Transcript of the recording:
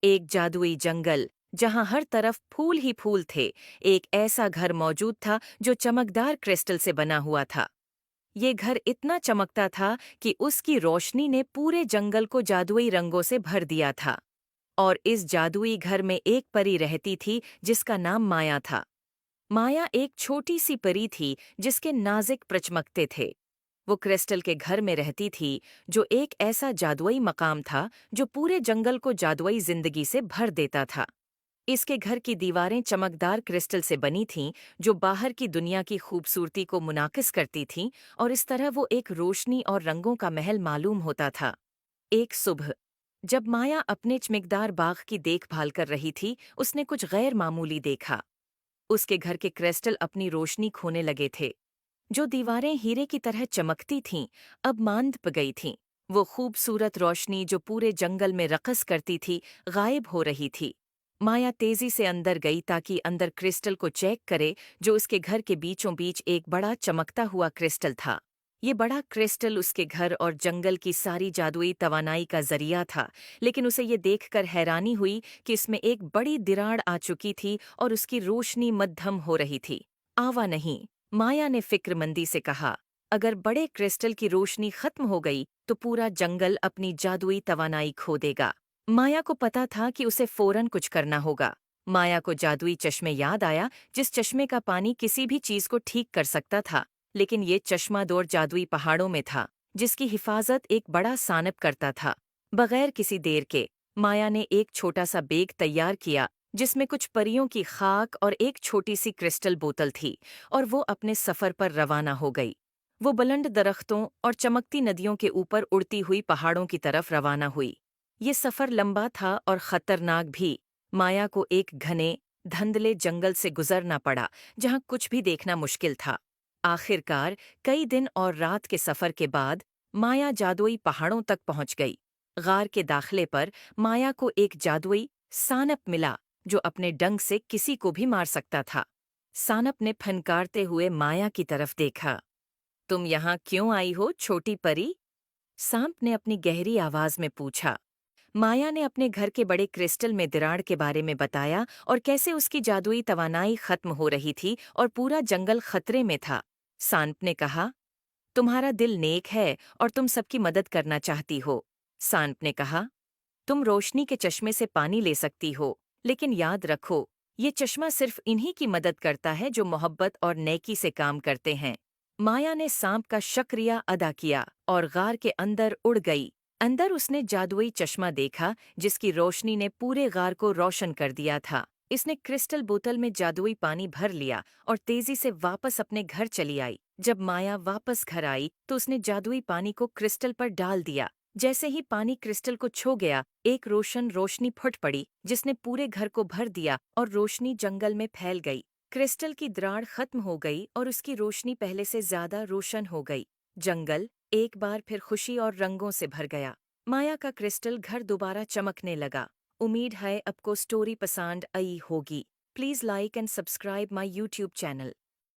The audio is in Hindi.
एक जादुई जंगल जहां हर तरफ फूल ही फूल थे। एक ऐसा घर मौजूद था जो चमकदार क्रिस्टल से बना हुआ था। ये घर इतना चमकता था कि उसकी रोशनी ने पूरे जंगल को जादुई रंगों से भर दिया था। और इस जादुई घर में एक परी रहती थी जिसका नाम माया था। माया एक छोटी सी परी थी जिसके नाजुक प्रचमकते थे। वो क्रिस्टल के घर में रहती थी, जो एक ऐसा जादुई मकाम था जो पूरे जंगल को जादुई जिंदगी से भर देता था। इसके घर की दीवारें चमकदार क्रिस्टल से बनी थीं, जो बाहर की दुनिया की खूबसूरती को मुनाकिस करती थीं, और इस तरह वो एक रोशनी और रंगों का महल मालूम होता था। एक सुबह, जब माया अपने चमकदार बाग की देखभाल कर रही थी, उसने कुछ गैर मामूली देखा। उसके घर के क्रिस्टल अपनी रोशनी खोने लगे थे। जो दीवारें हीरे की तरह चमकती थीं, अब मांद प गई थीं। वो खूबसूरत रोशनी जो पूरे जंगल में रक़स करती थी, गायब हो रही थी। माया तेजी से अंदर गई ताकि अंदर क्रिस्टल को चेक करे, जो उसके घर के बीचों बीच एक बड़ा चमकता हुआ क्रिस्टल था। ये बड़ा क्रिस्टल उसके घर और जंगल की सारी जादुई तवानाई का जरिया था, लेकिन उसे ये देखकर हैरानी हुई कि इसमें एक बड़ी दरार आ चुकी थी और उसकी रोशनी मद्धम हो रही थी। आवा नहीं, माया ने फिक्रमंदी से कहा। अगर बड़े क्रिस्टल की रोशनी खत्म हो गई तो पूरा जंगल अपनी जादुई तवानाई खो देगा। माया को पता था कि उसे फौरन कुछ करना होगा। माया को जादुई चश्मे याद आया, जिस चश्मे का पानी किसी भी चीज को ठीक कर सकता था। लेकिन ये चश्मा दौर जादुई पहाड़ों में था, जिसकी हिफाजत एक बड़ा सानप करता था। बगैर किसी देर के माया ने एक छोटा सा बैग तैयार किया, जिसमें कुछ परियों की खाक और एक छोटी सी क्रिस्टल बोतल थी, और वो अपने सफर पर रवाना हो गई। वो बुलंद दरख्तों और चमकती नदियों के ऊपर उड़ती हुई पहाड़ों की तरफ रवाना हुई। ये सफर लंबा था और खतरनाक भी। माया को एक घने, धुंधले जंगल से गुजरना पड़ा, जहां कुछ भी देखना मुश्किल था। आखिरकार कई दिन और रात के सफर के बाद माया जादुई पहाड़ों तक पहुंच गई। गार के दाखिले पर माया को एक जादुई सानप मिला, जो अपने डंक से किसी को भी मार सकता था। सानप ने फनकारते हुए माया की तरफ देखा। तुम यहाँ क्यों आई हो, छोटी परी? सांप ने अपनी गहरी आवाज में पूछा। माया ने अपने घर के बड़े क्रिस्टल में दरार के बारे में बताया और कैसे उसकी जादुई तवानाई खत्म हो रही थी और पूरा जंगल खतरे में था। सांप ने कहा, तुम्हारा दिल नेक है और तुम सबकी मदद करना चाहती हो। सांप ने कहा, तुम रोशनी के चश्मे से पानी ले सकती हो, लेकिन याद रखो, ये चश्मा सिर्फ इन्हीं की मदद करता है जो मोहब्बत और नेकी से काम करते हैं। माया ने सांप का शुक्रिया अदा किया और गार के अंदर उड़ गई। अंदर उसने जादुई चश्मा देखा, जिसकी रोशनी ने पूरे गार को रोशन कर दिया था। इसने क्रिस्टल बोतल में जादुई पानी भर लिया और तेजी से वापस अपने घर चली आई। जब माया वापस घर आई तो उसने जादुई पानी को क्रिस्टल पर डाल दिया। जैसे ही पानी क्रिस्टल को छू गया, एक रोशन रोशनी फुट पड़ी, जिसने पूरे घर को भर दिया और रोशनी जंगल में फैल गई। क्रिस्टल की दरार खत्म हो गई और उसकी रोशनी पहले से ज्यादा रोशन हो गई। जंगल एक बार फिर खुशी और रंगों से भर गया। माया का क्रिस्टल घर दोबारा चमकने लगा। उम्मीद है आपको स्टोरी पसंद आई होगी। Please like and subscribe my YouTube channel.